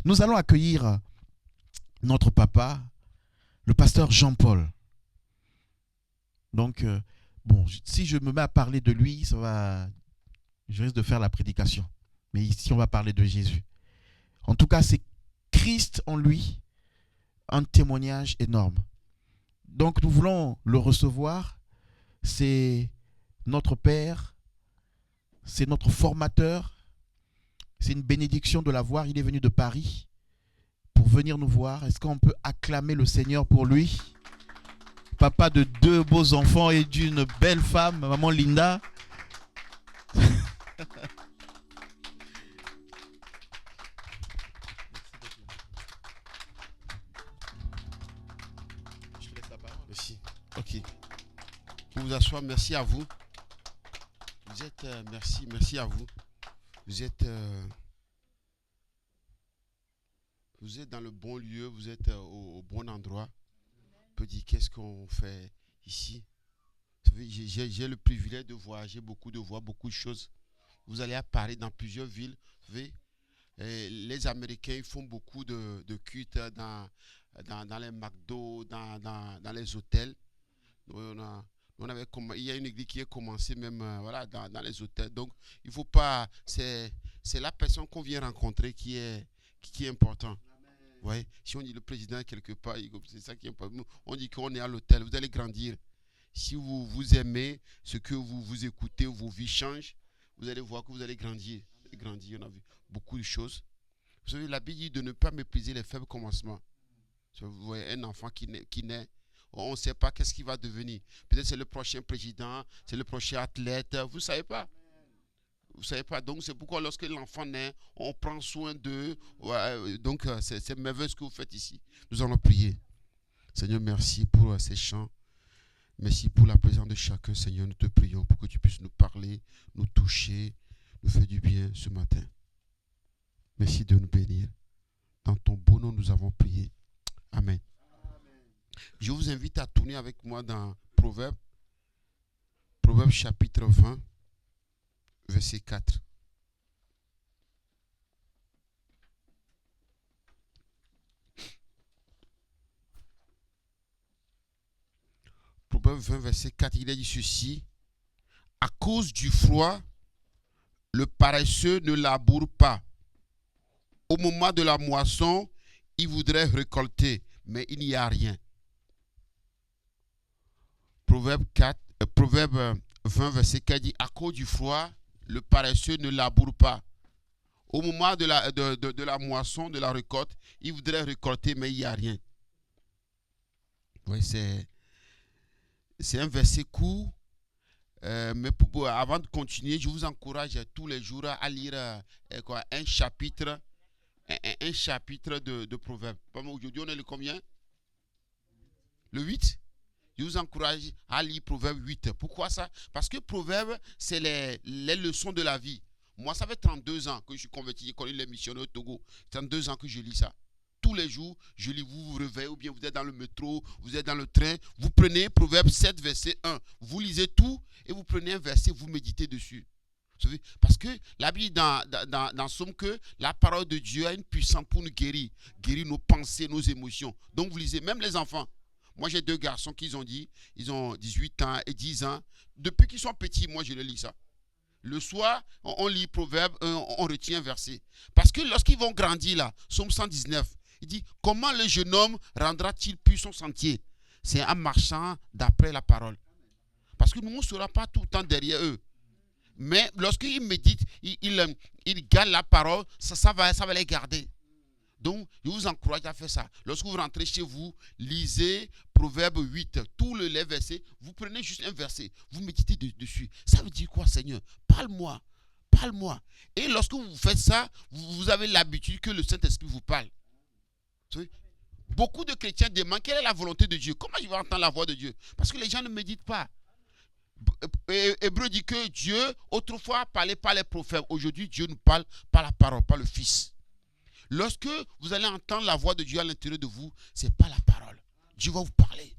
Nous allons accueillir notre papa, le pasteur Jean-Paul. Donc, si je me mets à parler de lui, je risque de faire la prédication. Mais ici, on va parler de Jésus. En tout cas, c'est Christ en lui, un témoignage énorme. Donc, nous voulons le recevoir. C'est notre Père, c'est notre formateur. C'est une bénédiction de l'avoir. Il est venu de Paris pour venir nous voir. Est-ce qu'on peut acclamer le Seigneur pour lui? Papa de 2 beaux enfants et d'une belle femme, maman Linda. Je te laisse la parole. Merci. Ok. Pour vous asseoir, merci à vous. Vous êtes, merci à vous. Vous êtes dans le bon lieu, vous êtes au bon endroit. On peut dire qu'est-ce qu'on fait ici. J'ai le privilège de voyager beaucoup, de voir beaucoup de choses. Vous allez à Paris, dans plusieurs villes. Vous savez, les Américains ils font beaucoup de cultes dans les McDo, dans les hôtels. Il y a une église qui est commencée même dans les hôtels. Donc, il faut pas. C'est la personne qu'on vient rencontrer qui est important. Ouais. Si on dit le président quelque part, c'est ça qui est important. On dit qu'on est à l'hôtel, vous allez grandir. Si vous aimez ce que vous écoutez, vos vies changent, vous allez voir que vous allez grandir. On a vu beaucoup de choses. Vous savez, la Bible dit de ne pas mépriser les faibles commencements. Vous voyez un enfant qui naît. On ne sait pas qu'est-ce qu'il va devenir. Peut-être c'est le prochain président, c'est le prochain athlète. Vous ne savez pas. Vous savez pas. Donc, c'est pourquoi lorsque l'enfant naît, on prend soin d'eux. Ouais, donc, c'est merveilleux ce que vous faites ici. Nous allons prier. Seigneur, merci pour ces chants. Merci pour la présence de chacun. Seigneur, nous te prions pour que tu puisses nous parler, nous toucher, nous faire du bien ce matin. Merci de nous bénir. Dans ton beau nom, nous avons prié. Amen. Je vous invite à tourner avec moi dans Proverbes chapitre 20, verset 4. Proverbes 20, verset 4, il a dit ceci. À cause du froid, le paresseux ne laboure pas. Au moment de la moisson, il voudrait récolter, mais il n'y a rien. Proverbe 20, verset 4 dit, à cause du froid, le paresseux ne laboure pas. Au moment de la moisson, de la récolte, il voudrait récolter, mais il n'y a rien. Oui, c'est un verset court, mais avant de continuer, je vous encourage tous les jours à lire un chapitre de Proverbes. Aujourd'hui, on est le combien? Le 8? Je vous encourage à lire Proverbe 8. Pourquoi ça? Parce que Proverbe, c'est les leçons de la vie. Moi, ça fait 32 ans que je suis converti, j'ai connu les missionnaires au Togo. 32 ans que je lis ça. Tous les jours, je lis, vous vous réveillez, ou bien vous êtes dans le métro, vous êtes dans le train, vous prenez Proverbe 7, verset 1. Vous lisez tout et vous prenez un verset, vous méditez dessus. Vous savez, parce que la Bible dans Somme que la parole de Dieu a une puissance pour nous guérir nos pensées, nos émotions. Donc vous lisez, même les enfants. Moi, j'ai 2 garçons qui ont dit, ils ont 18 ans et 10 ans. Depuis qu'ils sont petits, moi, je le lis ça. Le soir, on lit Proverbe, on retient un verset. Parce que lorsqu'ils vont grandir là, Somme 119, il dit, comment le jeune homme rendra-t-il plus son sentier? C'est en marchant d'après la parole. Parce que nous, on ne sera pas tout le temps derrière eux. Mais lorsqu'ils méditent, ils gardent la parole, ça va les garder. Donc, je vous encourage à faire ça. Lorsque vous rentrez chez vous, lisez Proverbe 8, tous les versets. Vous prenez juste un verset, vous méditez dessus. Ça veut dire quoi, Seigneur? Parle-moi. Et lorsque vous faites ça, vous avez l'habitude que le Saint-Esprit vous parle. Beaucoup de chrétiens demandent quelle est la volonté de Dieu. Comment je vais entendre la voix de Dieu? Parce que les gens ne méditent pas. Hébreu dit que Dieu, autrefois, parlait par les prophètes. Aujourd'hui, Dieu nous parle par la parole, par le Fils. Lorsque vous allez entendre la voix de Dieu à l'intérieur de vous, ce n'est pas la parole. Dieu va vous parler.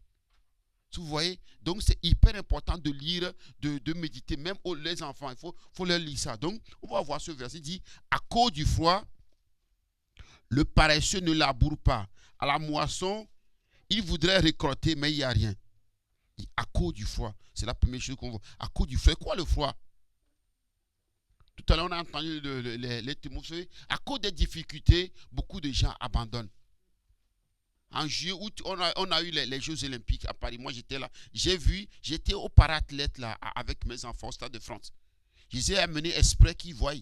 Vous voyez? Donc, c'est hyper important de lire, de méditer. Même les enfants, il faut leur lire ça. Donc, on va voir ce verset dit, à cause du froid, Le paresseux ne laboure pas. À la moisson, il voudrait récolter, mais il n'y a rien. À cause du froid. C'est la première chose qu'on voit. À cause du froid. Quoi le froid? Tout à l'heure, on a entendu les témoins. À cause des difficultés, beaucoup de gens abandonnent. En juillet, août, on a eu les Jeux Olympiques à Paris. Moi, j'étais là. J'étais au parathlète là, avec mes enfants au Stade de France. Je les ai amenés exprès qu'ils voient.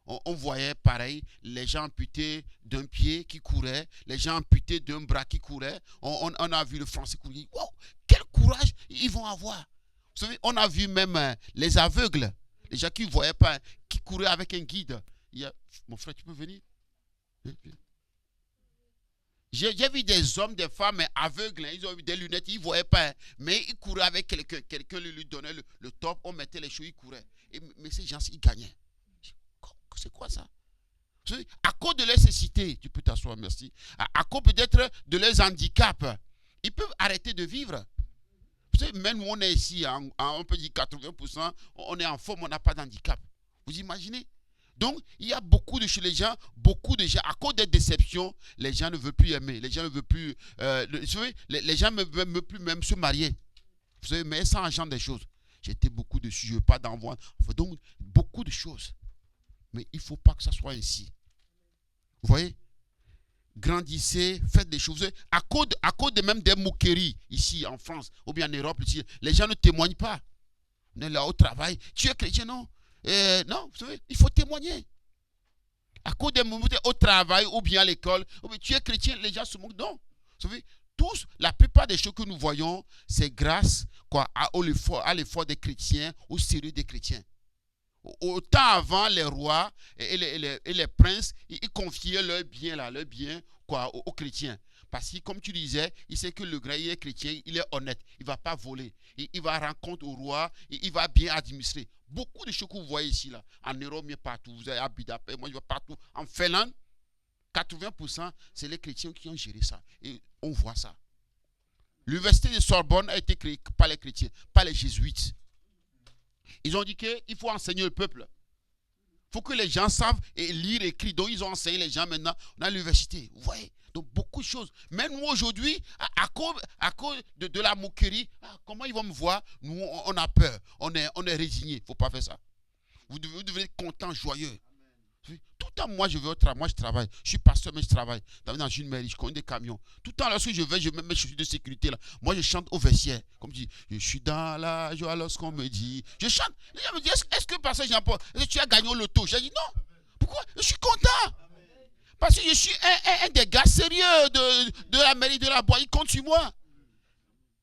On voyait pareil, les gens amputés d'un pied qui couraient, les gens amputés d'un bras qui couraient. On a vu le Français courir. Wow, quel courage ils vont avoir. Vous savez, on a vu même les aveugles, les gens qui ne voyaient pas, qui couraient avec un guide. Mon frère, tu peux venir? J'ai vu des hommes, des femmes aveugles, ils ont eu des lunettes, ils ne voyaient pas, mais ils couraient avec quelqu'un. Quelqu'un lui donnait le top, on mettait les choses, ils couraient. Mais ces gens, ils gagnaient. C'est quoi ça? À cause de leur cécité, tu peux t'asseoir, merci. À cause peut-être de leurs handicaps, ils peuvent arrêter de vivre. Vous savez, même nous, on est ici, on peut dire 80%, on est en forme, on n'a pas d'handicap. Vous imaginez? Donc, il y a beaucoup de chez les gens, à cause des déceptions, les gens ne veulent plus aimer, les gens ne veulent plus, vous savez, les gens ne veulent plus même se marier. Vous savez, mais ça engendre des choses. J'étais beaucoup dessus, je ne veux pas d'envoi. Donc, beaucoup de choses. Mais il ne faut pas que ça soit ainsi. Vous voyez? Grandissez, faites des choses. À cause de même des moqueries ici en France, ou bien en Europe, ici, les gens ne témoignent pas. On est là au travail. Tu es chrétien, non? Non, vous savez, il faut témoigner. À cause des moments au travail, ou bien à l'école, tu es chrétien, les gens se moquent. Non. Vous savez, la plupart des choses que nous voyons, c'est grâce à l'effort des chrétiens, au sérieux des chrétiens. Autant avant, les rois et les princes, ils confiaient leur bien aux chrétiens. Parce que, comme tu disais, il sait que le grand est chrétien, il est honnête, il ne va pas voler, il va rendre compte au roi, il va bien administrer. Beaucoup de choses que vous voyez ici, là, en Europe, mais partout, vous avez à Budapest, moi je vais partout, en Finlande, 80%, c'est les chrétiens qui ont géré ça. Et on voit ça. L'université de Sorbonne a été créée par les chrétiens, par les jésuites. Ils ont dit qu'il faut enseigner le peuple. Il faut que les gens savent lire et écrire. Donc, ils ont enseigné les gens maintenant dans l'université. Vous voyez? Donc, beaucoup de choses. Même nous, aujourd'hui, à cause de la moquerie, comment ils vont me voir? Nous, on a peur. On est résigné. Il ne faut pas faire ça. Vous devez être content, joyeux. Tout le temps, moi, je vais au travail. Moi, je travaille. Je suis pasteur, mais je travaille. Dans une mairie, je conduis des camions. Tout le temps, lorsque je vais, je mets mes chaussures de sécurité là. Moi, je chante au vestiaire. Comme je dis, je suis dans la joie lorsqu'on me dit. Je chante. Les gens me disent, est-ce que pasteur Jean-Paul, est-ce que tu as gagné au loto? J'ai dit non. Pourquoi? Je suis content. Parce que je suis un des gars sérieux de la mairie de la Bois. Ils comptent sur moi.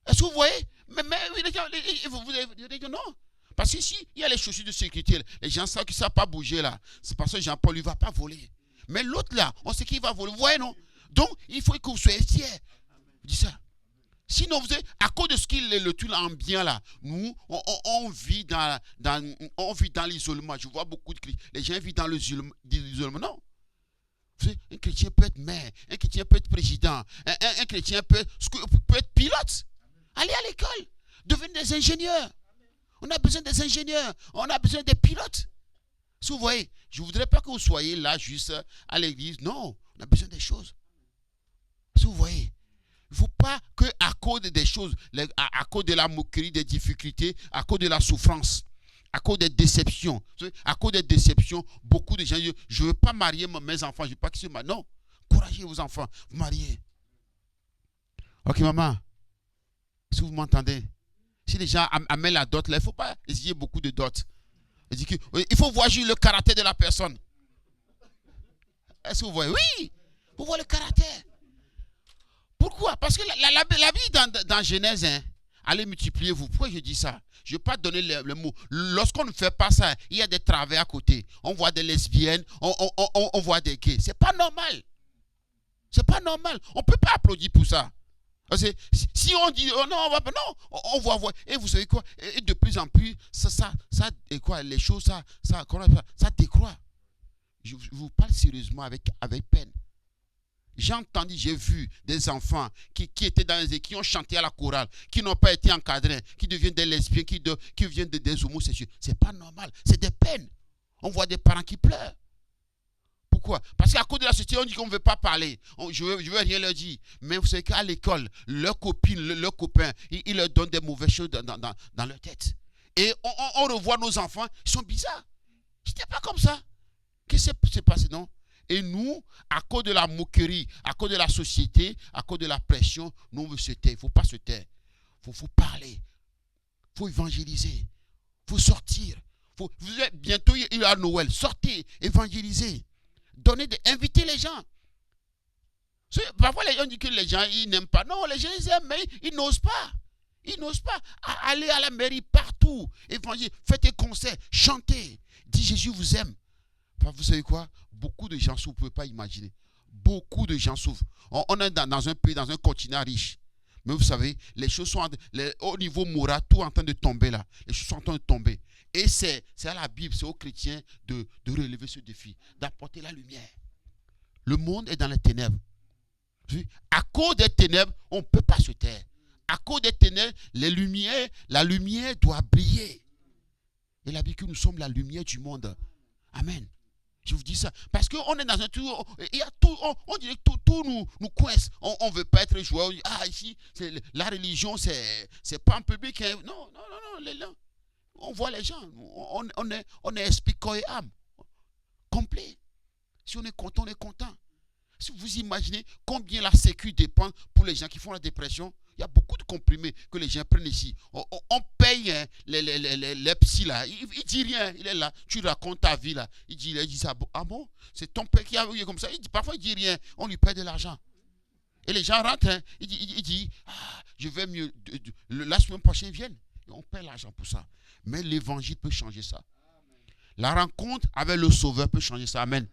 Est-ce que vous voyez? Mais les gens, vous avez dit non. Parce qu'ici, il y a les chaussures de sécurité. Les gens savent qu'ils ne savent pas bouger là. C'est parce que Jean-Paul ne va pas voler. Mais l'autre là, on sait qu'il va voler. Vous voyez, non? Donc, il faut que vous soyez fiers. Je dis ça. Sinon, vous savez, à cause de ce qu'il est le tout ambiant là, nous, on vit dans l'isolement. Je vois beaucoup de chrétiens. Les gens vivent dans l'isolement. Non. Vous savez, un chrétien peut être maire, un chrétien peut être président, un chrétien peut être pilote. Allez à l'école, devenez des ingénieurs. On a besoin des ingénieurs, on a besoin des pilotes. Si vous voyez, je ne voudrais pas que vous soyez là juste à l'église. Non, on a besoin des choses. Si vous voyez, il ne faut pas qu'à cause des choses, à cause de la moquerie, des difficultés, à cause de la souffrance, à cause des déceptions, beaucoup de gens disent, je ne veux pas marier mes enfants, je ne veux pas qu'ils se marient. Non, encouragez vos enfants, vous mariez. Ok, maman, si vous m'entendez, si les gens amènent la dot, là, il ne faut pas exiger beaucoup de dot. Il faut voir juste le caractère de la personne. Est-ce que vous voyez? Oui, il faut voir le caractère. Pourquoi? Parce que la Bible dans Genèse, allez multiplier vous. Pourquoi je dis ça? Je ne vais pas donner le mot. Lorsqu'on ne fait pas ça, il y a des travers à côté. On voit des lesbiennes, on voit des gays. Ce n'est pas normal. Ce n'est pas normal. On ne peut pas applaudir pour ça. Parce que si on dit oh non, on va pas, non, on va voir. Et vous savez quoi? Et de plus en plus, les choses, ça décroît. Je vous parle sérieusement avec peine. J'ai entendu, j'ai vu des enfants qui étaient dans les qui ont chanté à la chorale, qui n'ont pas été encadrés, qui deviennent des lesbiennes, qui deviennent des homosexuels. C'est pas normal, c'est des peines. On voit des parents qui pleurent. Pourquoi? Parce qu'à cause de la société, on dit qu'on ne veut pas parler. Je veux rien leur dire. Mais vous savez qu'à l'école, leurs copines, leurs copains, ils leur donnent des mauvaises choses dans leur tête. Et on revoit nos enfants, ils sont bizarres. C'était pas comme ça. Qu'est-ce qui s'est passé, non? Et nous, à cause de la moquerie, à cause de la société, à cause de la pression, nous on veut se taire. Il ne faut pas se taire. Il faut parler. Il faut évangéliser. Il faut sortir. Bientôt, il y a Noël. Sortez, évangélisez. Invitez les gens. Parfois, les gens disent que les gens, ils n'aiment pas. Non, les gens, ils aiment, mais ils n'osent pas. Ils n'osent pas. Aller à la mairie partout. Évangéliser. Faites des concerts. Chantez. Dis Jésus vous aime. Vous savez quoi? Beaucoup de gens souffrent, vous ne pouvez pas imaginer. Beaucoup de gens souffrent. On est dans un pays, dans un continent riche. Mais vous savez, les choses sont au niveau moral, tout en train de tomber là. Les choses sont en train de tomber. Et c'est à la Bible, c'est aux chrétiens de relever ce défi, d'apporter la lumière. Le monde est dans les ténèbres. À cause des ténèbres, on ne peut pas se taire. À cause des ténèbres, la lumière doit briller. Et la Bible que nous sommes la lumière du monde. Amen. Je vous dis ça. Parce qu'on est dans un tout. Il y a tout. On dirait que tout nous coince. On ne veut pas être joueur. Ici, la religion, c'est pas un public. Hein. Non. On voit les gens. On est esprit, corps et âme. Complet. Si on est content, on est content. Si vous imaginez combien la sécu dépend pour les gens qui font la dépression, il y a beaucoup de comprimés que les gens prennent ici. On paye les psys là. Il dit rien. Il est là. Tu racontes ta vie là. Il dit ça. Ah bon? C'est ton père qui a eu comme ça. Parfois il dit rien. On lui paie de l'argent. Et les gens rentrent. Hein. Il dit je vais mieux. La semaine prochaine, ils viennent. Et on paie l'argent pour ça. Mais l'évangile peut changer ça. La rencontre avec le Sauveur peut changer ça. Amen.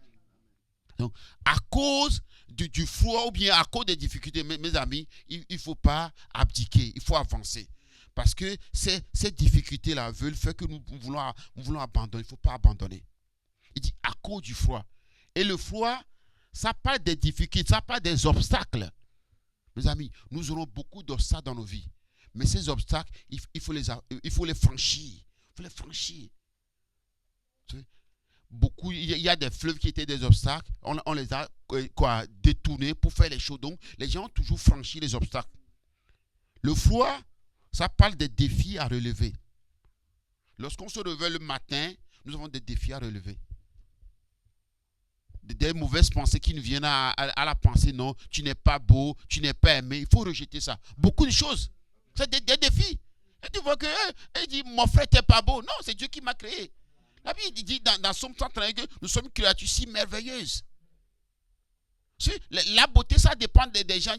Donc, à cause du froid ou bien à cause des difficultés, mes amis, il ne faut pas abdiquer, il faut avancer. Parce que ces difficultés-là veulent faire que nous voulons abandonner. Il ne faut pas abandonner. Il dit à cause du froid. Et le froid, ça parle des difficultés, ça parle des obstacles. Mes amis, nous aurons beaucoup d'obstacles dans nos vies. Mais ces obstacles, il faut les franchir. Il faut les franchir. Beaucoup, il y a des fleuves qui étaient des obstacles. On les a détournés pour faire les choses. Donc, les gens ont toujours franchi les obstacles. Le froid, ça parle des défis à relever. Lorsqu'on se réveille le matin, nous avons des défis à relever. Des mauvaises pensées qui nous viennent à la pensée. Non, tu n'es pas beau, tu n'es pas aimé. Il faut rejeter ça. Beaucoup de choses. C'est des défis. Et tu vois que, il dit, mon frère, tu n'es pas beau. Non, c'est Dieu qui m'a créé. La Bible dit dans Somme 131 que nous sommes créatures si merveilleuses. La beauté, ça dépend des gens.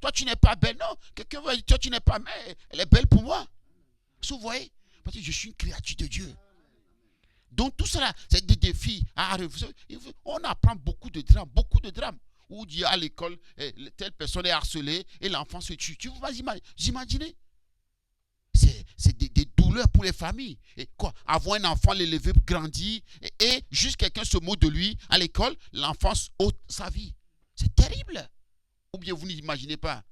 Toi, tu n'es pas belle. Non, quelqu'un va dire, toi, tu n'es pas belle. Elle est belle pour moi. Vous voyez? Parce que je suis une créature de Dieu. Donc, tout cela, c'est des défis. On apprend beaucoup de drames. Beaucoup de drames. Où dit à l'école, telle personne est harcelée et l'enfant se tue. Tu vas imaginer? C'est des douleurs pour les familles. Et quoi? Avoir un enfant, l'élever, grandir, et juste quelqu'un se moque de lui à l'école, l'enfant ôte sa vie. C'est terrible. Ou bien vous n'imaginez pas.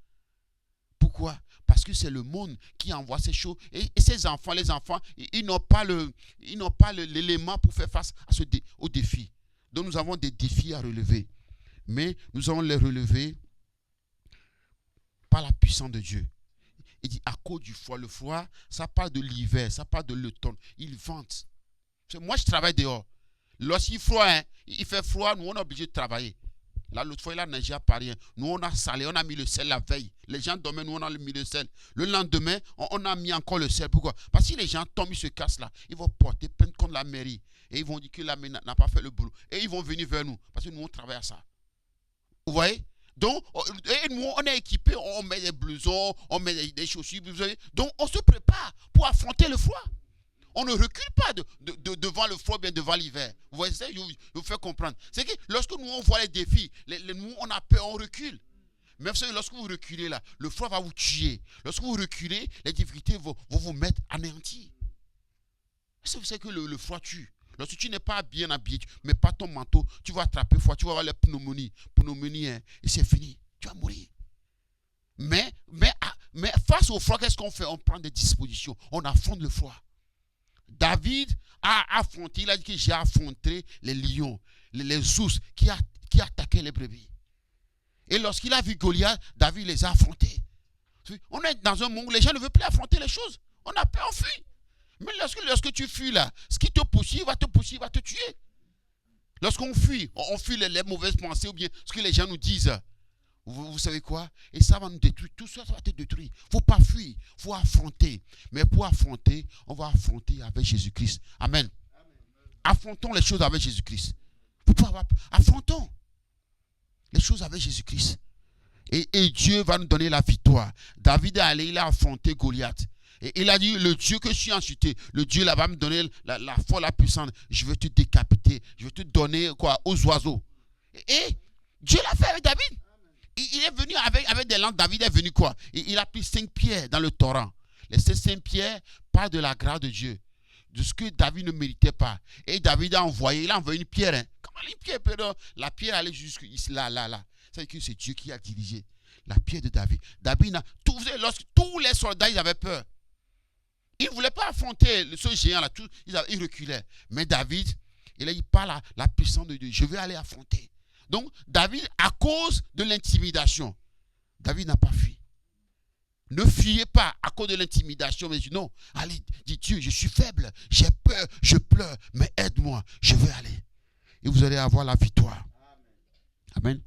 Pourquoi? Parce que c'est le monde qui envoie ces choses. Et ces enfants, les enfants, ils n'ont pas l'élément pour faire face au défi. Donc nous avons des défis à relever. Mais nous allons les relever par la puissance de Dieu. Il dit à cause du froid. Le froid, ça parle de l'hiver, ça parle de l'automne. Il vente. Moi, je travaille dehors. Lorsqu'il fait froid, nous, on est obligé de travailler. Là, l'autre fois, il a neigé à Paris. Nous, on a salé, on a mis le sel la veille. Les gens dormaient, nous, on a mis le sel. Le lendemain, on a mis encore le sel. Pourquoi? Parce que si les gens tombent, ils se cassent là. Ils vont porter plainte contre la mairie. Et ils vont dire que la mairie n'a pas fait le boulot. Et ils vont venir vers nous. Parce que nous, on travaille à ça. Vous voyez? Donc, et nous, on est équipés, on met des blousons, on met des chaussures. Donc, on se prépare pour affronter le froid. On ne recule pas devant le froid, bien devant l'hiver. Vous voyez ça? Je vous fais comprendre. C'est que lorsque nous, on voit les défis, nous, on a peur, on recule. Mais vous savez, lorsque vous reculez là, le froid va vous tuer. Lorsque vous reculez, les difficultés vont vous mettre anéantis. Vous savez que le froid tue. Lorsque tu n'es pas bien habillé, tu ne mets pas ton manteau, tu vas attraper froid, tu vas avoir la pneumonie. Pneumonie, hein, et c'est fini. Tu vas mourir. Mais face au froid, qu'est-ce qu'on fait? On prend des dispositions. On affronte le froid. David a affronté, il a dit que j'ai affronté les lions. les ours qui attaquaient les brebis. Et lorsqu'il a vu Goliath, David les a affrontés. On est dans un monde où les gens ne veulent plus affronter les choses. On a peur, on fuit. Mais lorsque tu fuis là, ce qui te poursuit, va te poursuivre, va te tuer. Lorsqu'on fuit, on fuit les mauvaises pensées ou bien ce que les gens nous disent. Vous savez quoi? Et ça va nous détruire. Tout ça, ça va te détruire. Il ne faut pas fuir. Il faut affronter. Mais pour affronter, on va affronter avec Jésus-Christ. Amen. Affrontons les choses avec Jésus-Christ. Affrontons les choses avec Jésus-Christ. Et Dieu va nous donner la victoire. David est allé, il a affronté Goliath. Et il a dit, le Dieu que je suis insulté, le Dieu là va me donner la force, la puissance. Je vais te décapiter. Je vais te donner quoi aux oiseaux. Et Dieu l'a fait avec David. Il est venu avec des langues. David est venu quoi? Il a pris 5 pierres dans le torrent. Ces 5 pierres parlent de la grâce de Dieu. De ce que David ne méritait pas. Et David il a envoyé une pierre. Hein. Comment une pierre? La pierre allait jusque là. C'est que c'est Dieu qui a dirigé la pierre de David. David lorsque tous les soldats ils avaient peur. Ils ne voulaient pas affronter ce géant-là. Ils reculaient. Mais David, il a dit par la puissance de Dieu, je vais aller affronter. Donc, David, à cause de l'intimidation, David n'a pas fui. Ne fuyez pas à cause de l'intimidation. Mais non, allez, dis Dieu, je suis faible, j'ai peur, je pleure, mais aide-moi, je vais aller. Et vous allez avoir la victoire. Amen.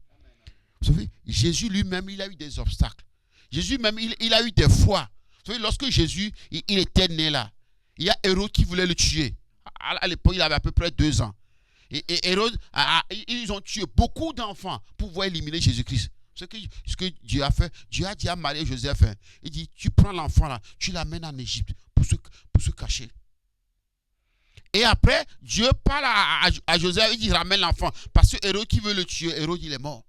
Vous savez, Jésus lui-même, il a eu des obstacles. Jésus même, il a eu des fois. Vous savez, lorsque Jésus, il était né là, il y a Hérode qui voulait le tuer. À l'époque, il avait à peu près 2 ans. Et Hérode, ils ont tué beaucoup d'enfants pour pouvoir éliminer Jésus-Christ. Ce que Dieu a fait, Dieu a dit à Marie et Joseph, hein, il dit, tu prends l'enfant là, tu l'amènes en Égypte pour se cacher. Et après, Dieu parle à Joseph, il dit, ramène l'enfant. Parce que Hérode qui veut le tuer, Hérode il est mort.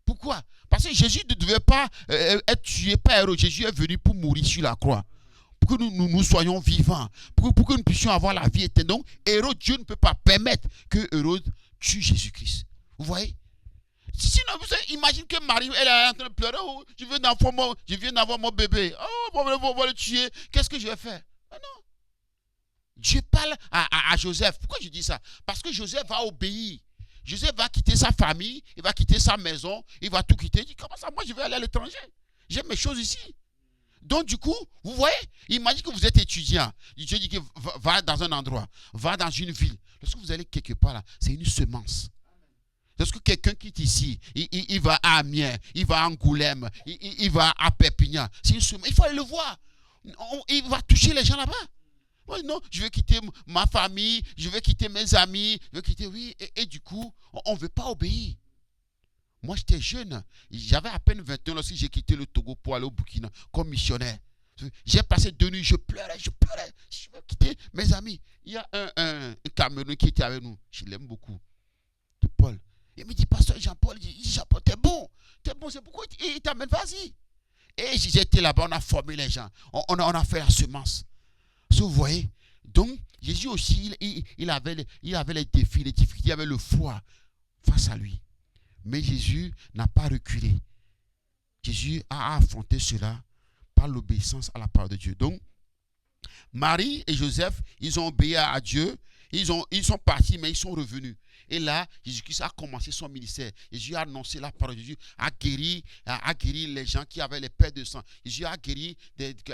Pourquoi? Parce que Jésus ne devait pas être tué par Hérode. Jésus est venu pour mourir sur la croix. Pour que nous soyons vivants. Pour que nous puissions avoir la vie éternelle. Donc, Hérode, Dieu ne peut pas permettre que Hérode tue Jésus-Christ. Vous voyez? Sinon, vous savez, imagine que Marie, elle est en train de pleurer. Oh, je viens d'avoir mon bébé. Oh, on va le tuer. Qu'est-ce que je vais faire? Mais non. Dieu parle à Joseph. Pourquoi je dis ça? Parce que Joseph va obéir. Joseph va quitter sa famille, il va quitter sa maison, il va tout quitter. Il dit, comment ça, moi je vais aller à l'étranger? J'ai mes choses ici. Donc du coup, vous voyez, imagine que vous êtes étudiant. Dieu dit que va dans un endroit, va dans une ville. Lorsque vous allez quelque part là, c'est une semence. Lorsque quelqu'un quitte ici, il va à Amiens, il va à Angoulême, il va à Perpignan. C'est une semence. Il faut aller le voir. Il va toucher les gens là-bas. Oui, non, je vais quitter ma famille, je vais quitter mes amis, je vais quitter, oui, et du coup, on ne veut pas obéir. Moi, j'étais jeune, j'avais à peine 21 ans lorsque j'ai quitté le Togo pour aller au Burkina comme missionnaire. J'ai passé 2 nuits, je pleurais, je veux quitter mes amis. Il y a un Camerounais qui était avec nous, je l'aime beaucoup, de Paul. Il me dit, pasteur Jean-Paul, il dit, Jean-Paul, t'es bon, c'est pourquoi il t'amène, vas-y. Et j'étais là-bas, on a formé les gens, on a fait la semence. Vous voyez, donc Jésus aussi, il avait les défis, les difficultés, il avait le froid face à lui. Mais Jésus n'a pas reculé. Jésus a affronté cela par l'obéissance à la parole de Dieu. Donc, Marie et Joseph, ils ont obéi à Dieu, ils sont partis, mais ils sont revenus. Et là, Jésus-Christ a commencé son ministère. Jésus a annoncé la parole de Jésus, a guéri les gens qui avaient les pertes de sang. Jésus a guéri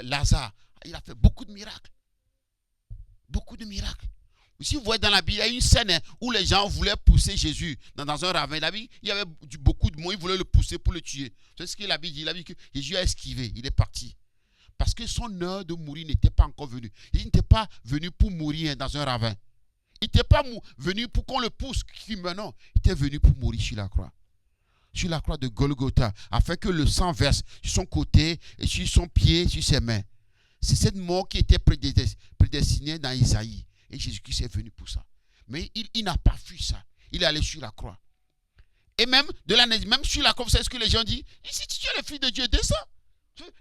Lazare. Il a fait beaucoup de miracles. Beaucoup de miracles. Si vous voyez dans la Bible, il y a une scène où les gens voulaient pousser Jésus dans un ravin. Il y avait beaucoup de monde, ils voulaient le pousser pour le tuer. C'est ce que la Bible dit. La Bible dit que Jésus a esquivé, il est parti. Parce que son heure de mourir n'était pas encore venue. Il n'était pas venu pour mourir dans un ravin. Il n'était pas venu pour qu'on le pousse. Non, il était venu pour mourir sur la croix. Sur la croix de Golgotha, afin que le sang verse sur son côté, et sur son pied, sur ses mains. C'est cette mort qui était prédestinée dans Isaïe. Et Jésus-Christ est venu pour ça. Mais il n'a pas fui ça. Il est allé sur la croix. Et même sur la croix, vous savez ce que les gens disent? Si tu es le fils de Dieu, descends.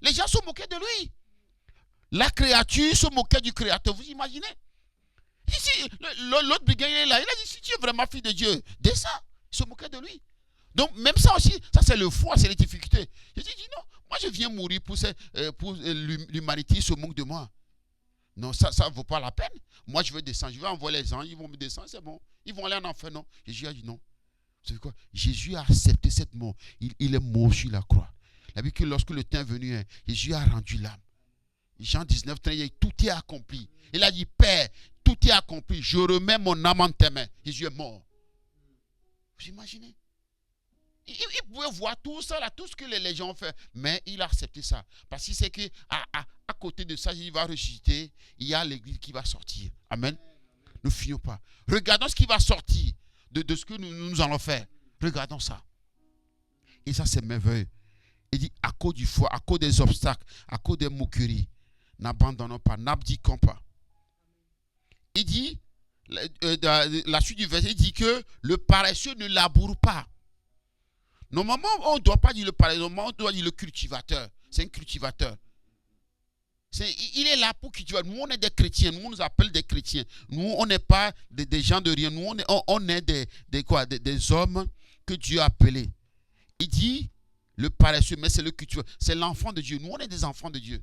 Les gens se moquaient de lui. La créature se moquait du créateur. Vous imaginez? Ici, l'autre brigand, il est là. Il a dit, si tu es vraiment fils de Dieu, descends. Il se moquait de lui. Donc, même ça aussi, ça c'est le froid, c'est les difficultés. Jésus dit non, moi je viens mourir pour l'humanité, ils se moquent de moi. Non, ça ne vaut pas la peine. Moi, je veux descendre, je vais envoyer les anges, ils vont me descendre, c'est bon. Ils vont aller en enfer, non. Jésus a dit non. Vous savez quoi? Jésus a accepté cette mort. Il est mort sur la croix. La Bible dit que lorsque le temps est venu, Jésus a rendu l'âme. Jean 19, 13, tout est accompli. Il a dit, Père, tout est accompli. Je remets mon âme en tes mains. Jésus est mort. Vous imaginez? Il pouvait voir tout ça, là, tout ce que les gens ont fait. Mais il a accepté ça. Parce qu'il sait qu'à côté de ça, il va ressusciter. Il y a l'église qui va sortir. Amen. Ne fuyons pas. Regardons ce qui va sortir de ce que nous allons faire. Regardons ça. Et ça, c'est merveilleux. Il dit, à cause du foie, à cause des obstacles, à cause des moqueries, n'abandonnons pas, n'abdiquons pas. Il dit, la suite du verset, il dit que le paresseux ne laboure pas. Normalement, on ne doit pas dire le paresseux, normalement, on doit dire le cultivateur. C'est un cultivateur. Il est là pour cultiver. Nous, on est des chrétiens. Nous, on nous appelle des chrétiens. Nous, on n'est pas des gens de rien. Nous, on est des hommes que Dieu a appelés. Il dit, le paresseux, mais c'est le cultivateur. C'est l'enfant de Dieu. Nous, on est des enfants de Dieu.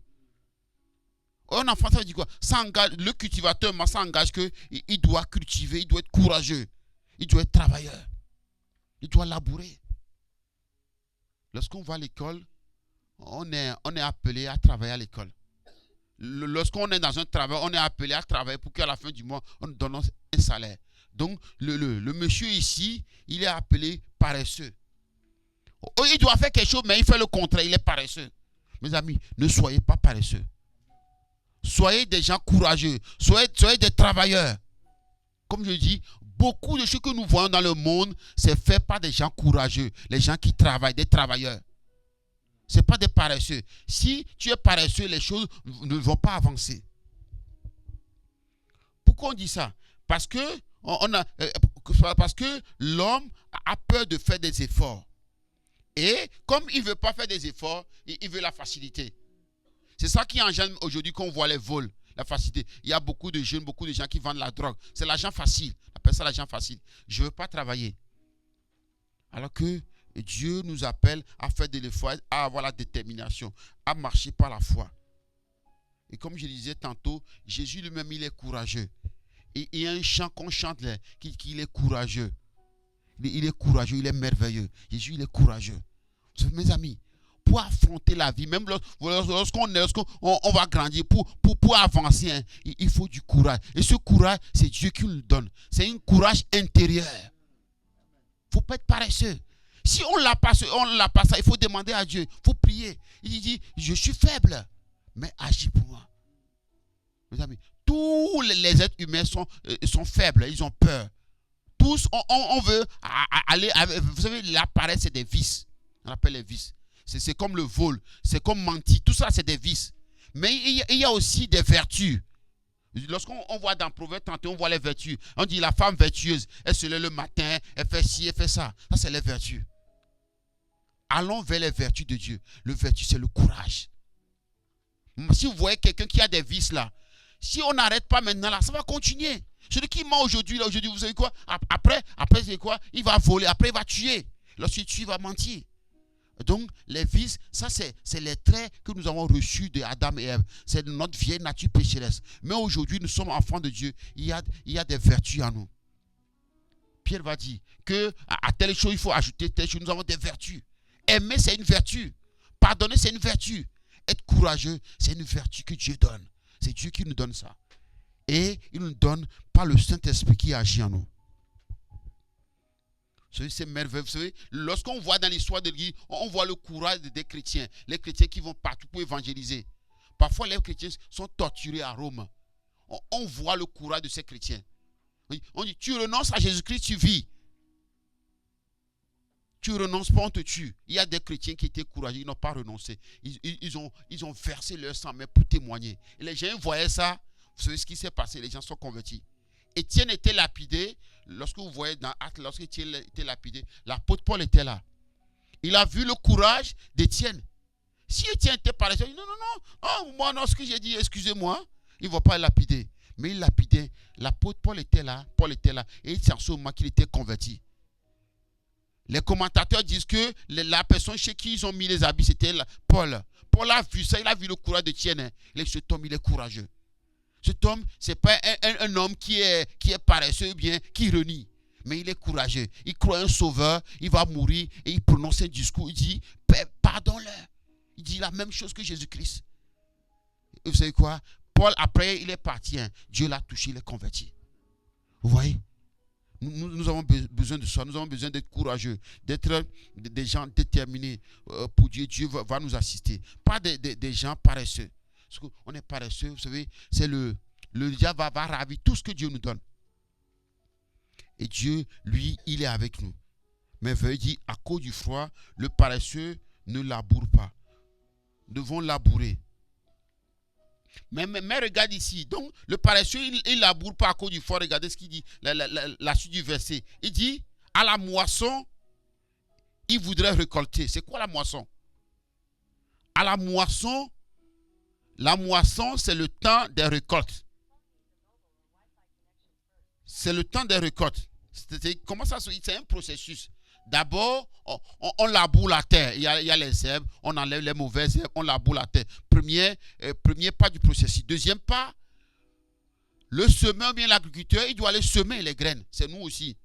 Un enfant, ça veut dire quoi? Ça engage, le cultivateur, ça engage qu'il doit cultiver, il doit être courageux. Il doit être travailleur. Il doit labourer. Lorsqu'on va à l'école, on est appelé à travailler à l'école. Lorsqu'on est dans un travail, on est appelé à travailler pour qu'à la fin du mois, on nous donne un salaire. Donc, le monsieur ici, il est appelé paresseux. Il doit faire quelque chose, mais il fait le contraire, il est paresseux. Mes amis, ne soyez pas paresseux. Soyez des gens courageux. Soyez des travailleurs. Comme je dis, beaucoup de choses que nous voyons dans le monde, c'est fait par des gens courageux. Les gens qui travaillent, des travailleurs. Ce n'est pas des paresseux. Si tu es paresseux, les choses ne vont pas avancer. Pourquoi on dit ça? Parce que l'homme a peur de faire des efforts. Et comme il ne veut pas faire des efforts, il veut la facilité. C'est ça qui engendre aujourd'hui qu'on voit les vols, la facilité. Il y a beaucoup de jeunes, beaucoup de gens qui vendent la drogue. C'est l'argent facile. On appelle ça l'argent facile. Je ne veux pas travailler. Alors que Dieu nous appelle à faire de l'effort, à avoir la détermination, à marcher par la foi. Et comme je disais tantôt, Jésus lui-même, il est courageux. Et il y a un chant qu'on chante là, qu'il est courageux. Il est courageux, il est merveilleux. Jésus, il est courageux. Mes amis, pour affronter la vie, même lorsqu'on va grandir, pour avancer, hein, il faut du courage. Et ce courage, c'est Dieu qui nous le donne. C'est un courage intérieur. Il ne faut pas être paresseux. Si on l'a pas ça, il faut demander à Dieu. Il faut prier. Il dit, je suis faible, mais agis pour moi. Mes amis, tous les êtres humains sont faibles, ils ont peur. Tous, on veut aller, vous savez, la paresse, c'est des vices. On appelle les vices. C'est comme le vol, c'est comme mentir. Tout ça, c'est des vices. Mais il y a aussi des vertus. Lorsqu'on voit dans Proverbe 31, on voit les vertus. On dit la femme vertueuse, elle se lève le matin, elle fait ci, elle fait ça. Ça, c'est les vertus. Allons vers les vertus de Dieu. Le vertu, c'est le courage. Si vous voyez quelqu'un qui a des vices là, si on n'arrête pas maintenant là, ça va continuer. Celui qui ment aujourd'hui, vous savez quoi? Après c'est quoi? Il va voler, après il va tuer. Lorsqu'il tue, il va mentir. Donc, les vices, ça c'est les traits que nous avons reçus de Adam et Ève. C'est notre vieille nature pécheresse. Mais aujourd'hui, nous sommes enfants de Dieu. Il y a des vertus en nous. Pierre va dire que à telle chose, il faut ajouter telle chose. Nous avons des vertus. Aimer, c'est une vertu. Pardonner, c'est une vertu. Être courageux, c'est une vertu que Dieu donne. C'est Dieu qui nous donne ça. Et il nous donne par le Saint-Esprit qui agit en nous. C'est merveilleux. Vous savez, lorsqu'on voit dans l'histoire de l'Église, on voit le courage des chrétiens. Les chrétiens qui vont partout pour évangéliser. Parfois, les chrétiens sont torturés à Rome. On voit le courage de ces chrétiens. On dit, tu renonces à Jésus-Christ, tu vis. Tu renonces pas, on te tue. Il y a des chrétiens qui étaient courageux, ils n'ont pas renoncé. Ils ont versé leur sang, mais pour témoigner. Et les gens voyaient ça. Vous savez ce qui s'est passé, les gens sont convertis. Étienne était lapidé. Lorsque vous voyez dans Actes, lorsqu'Étienne était lapidé, l'apôtre Paul était là. Il a vu le courage d'Étienne. Si Étienne était paresseux, il dit non, moi non, ce que j'ai dit, excusez-moi, il ne va pas lapider. Mais il lapidait. L'apôtre Paul était là, et c'est en ce moment qu'il était converti. Les commentateurs disent que la personne chez qui ils ont mis les habits, c'était Paul. Paul a vu ça, il a vu le courage d'Étienne. Il est cet homme, il est courageux. Cet homme, ce n'est pas un homme qui est paresseux ou bien qui renie. Mais il est courageux. Il croit un sauveur, il va mourir et il prononce un discours. Il dit, pardonne-leur. Il dit la même chose que Jésus-Christ. Et vous savez quoi? Paul, après, il est parti. Hein. Dieu l'a touché, il est converti. Vous voyez? Nous avons besoin de ça. Nous avons besoin d'être courageux, d'être des gens déterminés pour Dieu. Dieu va nous assister. Pas des gens paresseux. Parce qu'on est paresseux, vous savez, c'est le diable va ravir tout ce que Dieu nous donne. Et Dieu, lui, il est avec nous. Mais veuillez dire, à cause du froid, le paresseux ne laboure pas. Nous devons labourer. Mais regarde ici. Donc, le paresseux, il ne laboure pas à cause du froid. Regardez ce qu'il dit, la suite du verset. Il dit, à la moisson, il voudrait récolter. C'est quoi la moisson? À la moisson, c'est le temps des récoltes. C'est le temps des récoltes. Comment ça se dit? C'est un processus. D'abord, on laboure la terre. Il y a les herbes, on enlève les mauvaises herbes, on laboure la terre. Premier pas du processus. Deuxième pas, le semeur ou bien l'agriculteur, il doit aller semer les graines. C'est nous aussi.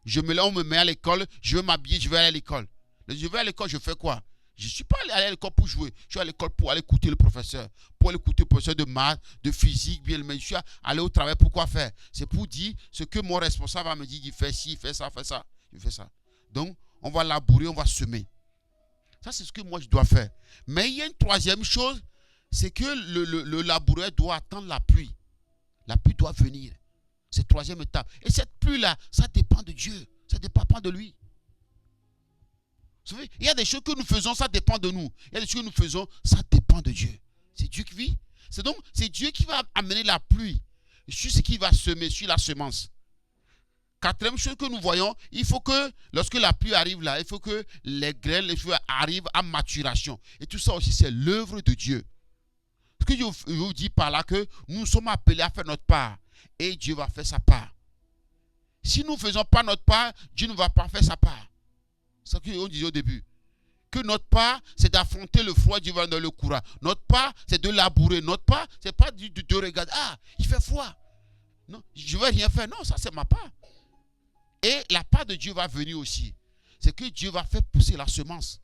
On me met à l'école, je veux m'habiller, je vais aller à l'école. Je vais à l'école, je fais quoi? Je ne suis pas allé à l'école pour jouer. Je suis à l'école pour aller écouter le professeur. Pour aller écouter le professeur de maths, de physique. Bien, mais je suis allé au travail pour quoi faire? C'est pour dire ce que mon responsable va me dire. Il fait ci, il fait ça, fait ça. Il fait ça. Donc, on va labourer, on va semer. Ça, c'est ce que moi, je dois faire. Mais il y a une troisième chose, c'est que le laboureur doit attendre la pluie. La pluie doit venir. C'est la troisième étape. Et cette pluie-là, ça dépend de Dieu. Ça ne dépend pas de lui. Vous savez, il y a des choses que nous faisons, ça dépend de nous. Il y a des choses que nous faisons, ça dépend de Dieu. C'est Dieu qui vit. C'est Dieu qui va amener la pluie sur ce qui va semer, sur la semence. Quatrième chose que nous voyons, il faut que, lorsque la pluie arrive là, il faut que les graines, les fruits arrivent à maturation. Et tout ça aussi, c'est l'œuvre de Dieu. Ce que je vous dis par là, que nous sommes appelés à faire notre part. Et Dieu va faire sa part. Si nous ne faisons pas notre part, Dieu ne va pas faire sa part. C'est ce qu'on disait au début. Que notre part, c'est d'affronter le froid, Dieu va dans le courant. Notre part, c'est de labourer. Notre part, c'est pas de regarder. Ah, il fait froid. Non, je ne vais rien faire. Non, ça c'est ma part. Et la part de Dieu va venir aussi. C'est que Dieu va faire pousser la semence.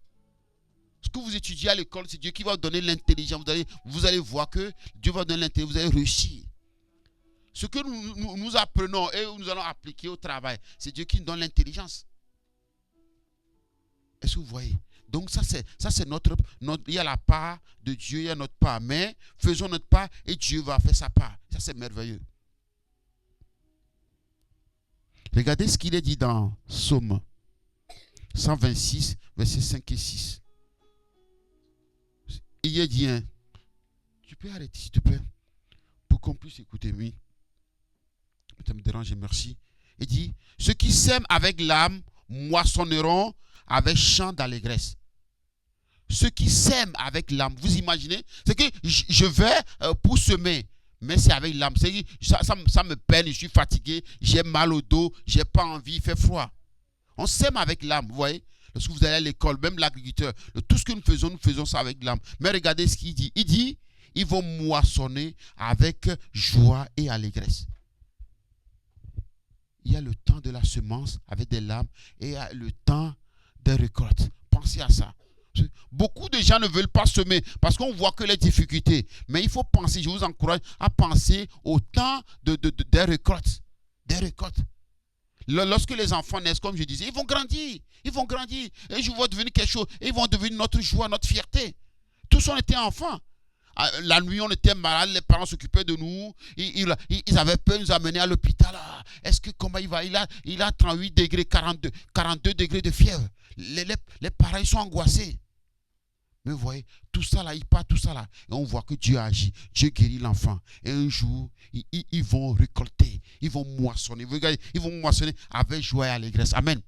Ce que vous étudiez à l'école, c'est Dieu qui va vous donner l'intelligence. Vous allez voir que Dieu va donner l'intelligence. Vous allez réussir. Ce que nous apprenons et nous allons appliquer au travail, c'est Dieu qui nous donne l'intelligence. Est-ce que vous voyez? Donc ça c'est notre, il y a la part de Dieu, il y a notre part. Mais faisons notre part et Dieu va faire sa part. Ça c'est merveilleux. Regardez ce qu'il est dit dans Psaume 126, versets 5 et 6. Il est dit, hein, tu peux arrêter s'il te plaît, pour qu'on puisse écouter, oui. Ça me dérange, merci. Il dit, ceux qui sèment avec l'âme moissonneront avec chant d'allégresse. Ceux qui sèment avec l'âme, vous imaginez, c'est que je vais pour semer, mais c'est avec l'âme. Ça me peine, je suis fatigué, j'ai mal au dos, j'ai pas envie, il fait froid. On sème avec l'âme, vous voyez. Lorsque vous allez à l'école, même l'agriculteur, tout ce que nous faisons ça avec l'âme. Mais regardez ce qu'il dit. Il dit, ils vont moissonner avec joie et allégresse. Il y a le temps de la semence avec des larmes et il y a le temps des récoltes. Pensez à ça. Beaucoup de gens ne veulent pas semer parce qu'on voit que les difficultés. Mais il faut penser, je vous encourage à penser au temps des récoltes. Des récoltes. Lorsque les enfants naissent, comme je disais, ils vont grandir. Ils vont grandir. Et ils vont devenir quelque chose. Et ils vont devenir notre joie, notre fierté. Tous on était enfants. La nuit, on était malade, les parents s'occupaient de nous. Ils avaient peur de nous amener à l'hôpital. Est-ce que comment il va? Il a 38 degrés, 42 degrés de fièvre. Les parents ils sont angoissés. Mais vous voyez, tout ça là, il part tout ça là. Et on voit que Dieu agit. Dieu guérit l'enfant. Et un jour, ils vont récolter. Ils vont moissonner. Vous regardez, ils vont moissonner avec joie et allégresse. Amen.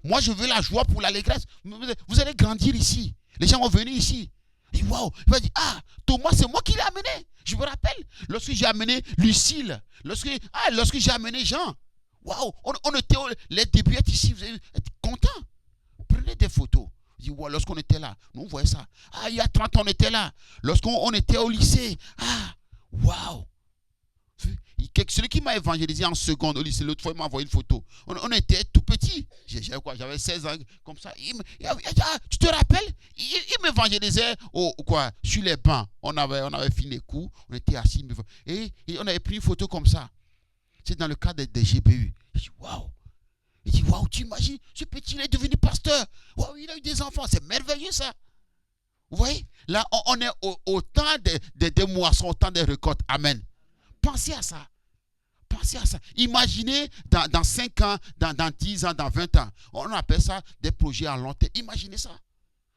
Moi, je veux la joie pour l'allégresse. Vous allez grandir ici. Les gens vont venir ici. Et wow, il va dire, ah, Thomas, c'est moi qui l'ai amené. Je me rappelle, lorsque j'ai amené Lucille, lorsque j'ai amené Jean, waouh, on était, les débuts ici, vous allez être contents. Prenez des photos. Wow, lorsqu'on était là, nous on voyait ça. Ah, il y a 30 ans, on était là. Lorsqu'on était au lycée, ah, waouh. Celui qui m'a évangélisé en seconde au lycée, l'autre fois, il m'a envoyé une photo. On était tout petits. J'avais 16 ans, comme ça. Tu te rappelles? Il m'évangélisait sur les bancs. On avait fini les cours, on était assis. Et on avait pris une photo comme ça. C'est dans le cadre des GPU. Je dis, waouh! Il dit, waouh, tu imagines, ce petit, il est devenu pasteur. Waouh, il a eu des enfants. C'est merveilleux, ça. Vous voyez? Là, on est au temps des moissons, au temps des récoltes. Amen. Pensez à ça. Pensez à ça. Imaginez dans 5 ans, dans 10 ans, dans 20 ans. On appelle ça des projets à long terme. Imaginez ça.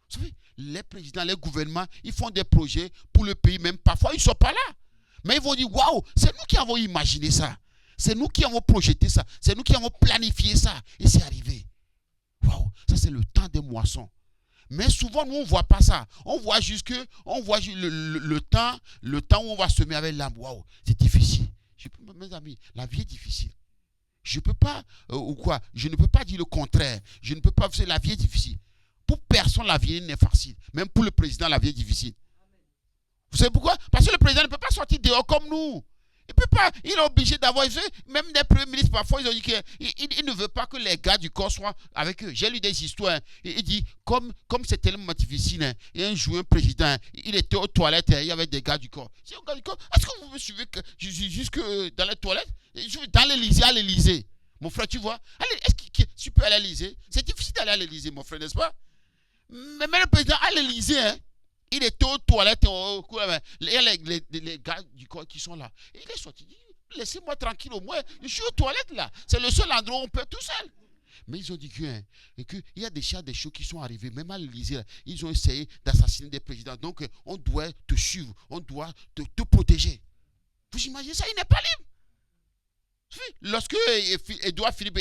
Vous savez, les présidents, les gouvernements, ils font des projets pour le pays. Même parfois, ils ne sont pas là. Mais ils vont dire, waouh, c'est nous qui avons imaginé ça. C'est nous qui avons projeté ça. C'est nous qui avons planifié ça. Et c'est arrivé. Waouh, ça c'est le temps des moissons. Mais souvent, nous, on ne voit pas ça. On voit juste le temps où on va semer avec l'âme. Waouh, c'est difficile. Mes amis, la vie est difficile. Je ne peux pas dire le contraire. Je ne peux pas dire la vie est difficile. Pour personne, la vie n'est facile. Même pour le président, la vie est difficile. Vous savez pourquoi? Parce que le président ne peut pas sortir dehors comme nous. Il peut pas, il est obligé d'avoir, même des premiers ministres, parfois, ils ont dit qu'il ne veut pas que les gars du corps soient avec eux. J'ai lu des histoires, il dit, comme c'est tellement difficile, hein, et un jour, un président, il était aux toilettes, il y avait des gars du corps. Est-ce que vous me suivez jusque dans les toilettes? Dans l'Élysée, à l'Élysée. Mon frère, tu vois, est-ce que tu peux aller à l'Élysée? C'est difficile d'aller à l'Élysée, mon frère, n'est-ce pas? Mais le président à l'Élysée, hein, il était aux toilettes, il y a les gars du corps qui sont là. Et il est sorti, il dit, laissez-moi tranquille au moins, je suis aux toilettes là. C'est le seul endroit où on peut tout seul. Mais ils ont dit qu'il y a des choses qui sont arrivées, même à l'Élysée, ils ont essayé d'assassiner des présidents. Donc, on doit te suivre, on doit te protéger. Vous imaginez ça, il n'est pas libre. Lorsque Édouard Philippe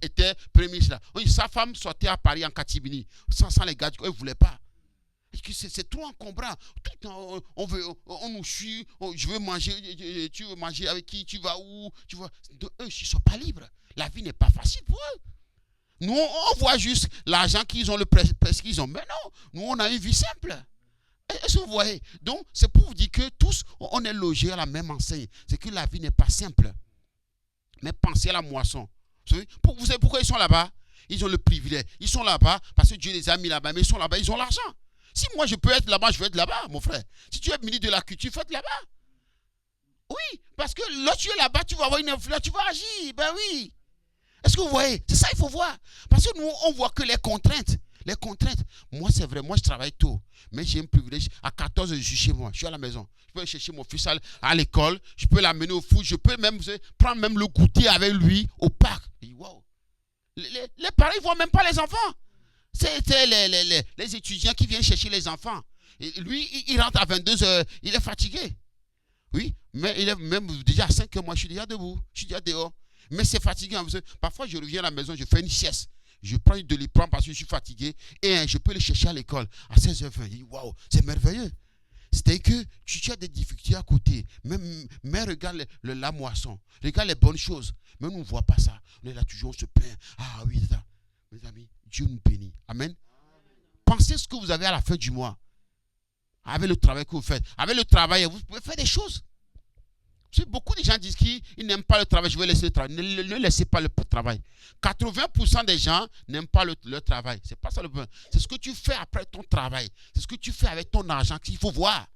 était premier ministre, sa femme sortait à Paris en catimini, sans les gars du corps, il ne voulait pas. C'est trop encombrant. Tout le temps, on nous suit. Je veux manger. Tu veux manger avec qui? Tu vas où? Tu vois. Eux, ils ne sont pas libres. La vie n'est pas facile pour eux. Nous, on voit juste l'argent qu'ils ont, le presque qu'ils ont. Mais non, nous, on a une vie simple. Est-ce que vous voyez? Donc, c'est pour vous dire que tous, on est logés à la même enseigne. C'est que la vie n'est pas simple. Mais pensez à la moisson. Vous savez pourquoi ils sont là-bas? Ils ont le privilège. Ils sont là-bas parce que Dieu les a mis là-bas. Mais ils sont là-bas, ils ont l'argent. Si moi je peux être là-bas, je veux être là-bas, mon frère. Si tu es ministre de la culture, il faut être là-bas. Oui, parce que lorsque tu es là-bas, tu vas avoir une influence, tu vas agir. Ben oui. Est-ce que vous voyez? C'est ça qu'il faut voir. Parce que nous, on voit que les contraintes. Les contraintes. Moi, c'est vrai, moi je travaille tôt. Mais j'ai un privilège. À 14 h je suis chez moi, je suis à la maison. Je peux aller chercher mon fils à l'école. Je peux l'amener au foot. Je peux même prendre même le goûter avec lui au parc. Et wow. Les parents ne voient même pas les enfants. C'est les étudiants qui viennent chercher les enfants. Et lui, il rentre à 22 h, il est fatigué. Oui, mais il est même déjà à 5 h, moi je suis déjà debout, je suis déjà dehors. Mais c'est fatigant. Parfois, je reviens à la maison, je fais une sieste. Je prends une doliprane parce que je suis fatigué et je peux le chercher à l'école à 16 h. Waouh, c'est merveilleux. C'est que tu as des difficultés à côté. Mais regarde la moisson, regarde les bonnes choses. Mais nous ne voit pas ça. On est là toujours, on se plaint. Ah oui, ça. Mes amis, Dieu nous bénit. Amen. Pensez ce que vous avez à la fin du mois. Avec le travail que vous faites. Avec le travail, vous pouvez faire des choses. Beaucoup de gens disent qu'ils n'aiment pas le travail. Je vais laisser le travail. Ne laissez pas le travail. 80% des gens n'aiment pas le travail. Ce n'est pas ça le problème. C'est ce que tu fais après ton travail. C'est ce que tu fais avec ton argent qu'il faut voir.